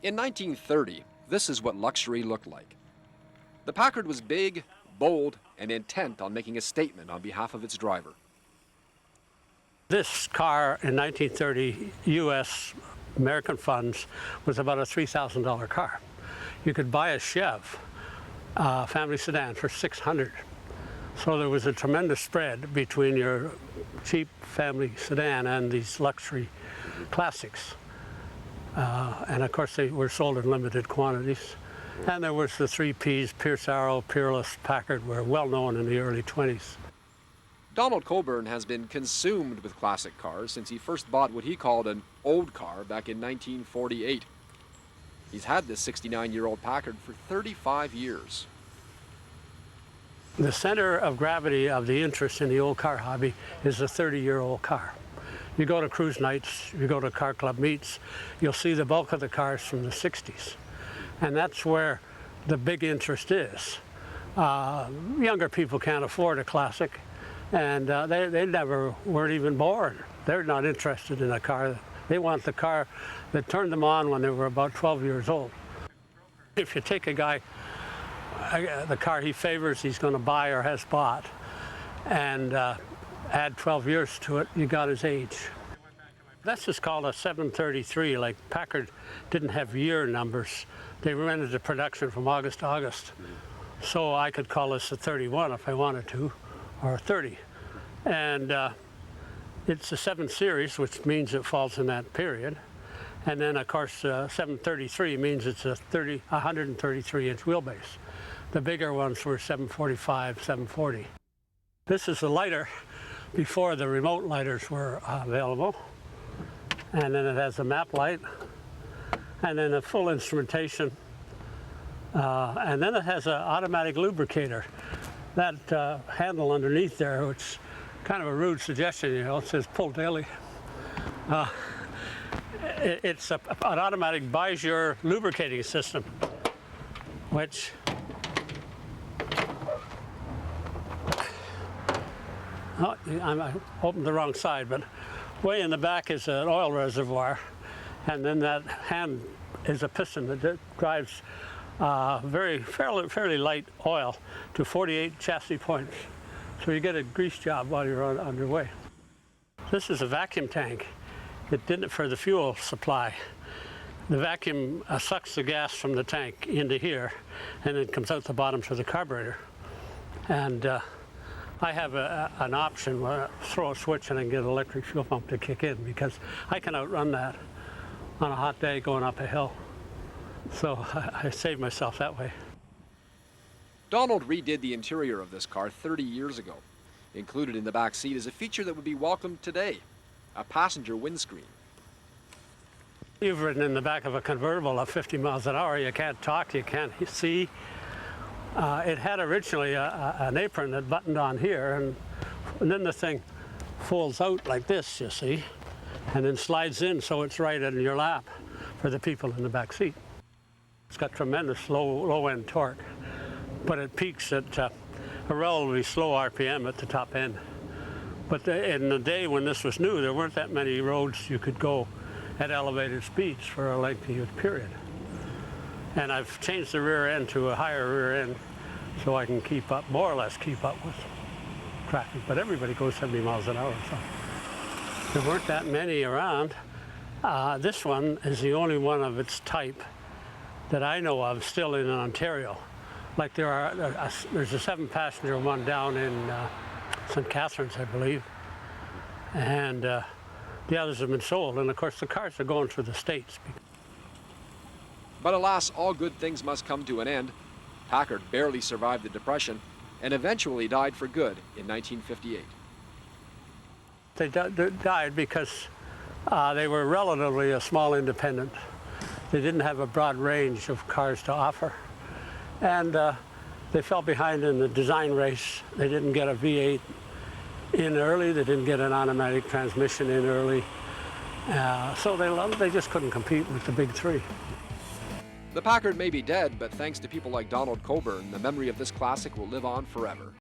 In 1930, this is what luxury looked like. The Packard was big, bold, and intent on making a statement on behalf of its driver. This car in 1930, U.S. American funds, was about a $3,000 car. You could buy a Chev family sedan for $600. So there was a tremendous spread between your cheap family sedan and these luxury classics. And of course they were sold in limited quantities. And there was the three Ps, Pierce Arrow, Peerless, Packard, were well known in the early 20s. Donald Coburn has been consumed with classic cars since he first bought what he called an old car back in 1948. He's had this 69-year-old Packard for 35 years. The center of gravity of the interest in the old car hobby is a 30-year-old car. You go to cruise nights, you go to car club meets, you'll see the bulk of the cars from the 60s. And that's where the big interest is. Younger people can't afford a classic, and they never weren't even born. They're not interested in a car. They want the car that turned them on when they were about 12 years old. If you take a guy, the car he favors he's going to buy or has bought, and add 12 years to it, you got his age. This is called a 733. Like Packard didn't have year numbers. They went into production from August to August. So I could call this a 31 if I wanted to, or a 30. And it's a 7 series, which means it falls in that period. And then of course 733 means it's a 133-inch wheelbase. The bigger ones were 745, 740. This is the lighter before the remote lighters were available. And then it has a map light, and then a full instrumentation. And then it has an automatic lubricator. That handle underneath there, which is kind of a rude suggestion, you know, it says pull daily. It's an automatic Bijur lubricating system, which I opened the wrong side, but way in the back is an oil reservoir, and then that hand is a piston that drives fairly light oil to 48 chassis points. So you get a grease job while you're underway. This is a vacuum tank. It did it for the fuel supply. The vacuum sucks the gas from the tank into here, and it comes out the bottom to the carburetor. And I have an option where I throw a switch and I can get an electric fuel pump to kick in, because I can outrun that on a hot day going up a hill. So I save myself that way. Donald redid the interior of this car 30 years ago. Included in the back seat is a feature that would be welcomed today, a passenger windscreen. You've ridden in the back of a convertible at 50 miles an hour. You can't talk, you can't see. It had originally an apron that buttoned on here, and then the thing folds out like this, you see, and then slides in so it's right in your lap for the people in the back seat. It's got tremendous low-end torque, but it peaks at a relatively slow RPM at the top end. But in the day when this was new, there weren't that many roads you could go at elevated speeds for a lengthy period. And I've changed the rear end to a higher rear end so I can keep up, more or less keep up with traffic. But everybody goes 70 miles an hour, so there weren't that many around. This one is the only one of its type that I know of still in Ontario. Like there's a 7-passenger one down in St. Catharines, I believe. And the others have been sold. And of course the cars are going through the States. But alas, all good things must come to an end. Packard barely survived the Depression and eventually died for good in 1958. They died because they were relatively a small independent. They didn't have a broad range of cars to offer. And they fell behind in the design race. They didn't get a V8 in early. They didn't get an automatic transmission in early. So they just couldn't compete with the big three. The Packard may be dead, but thanks to people like Donald Coburn, the memory of this classic will live on forever.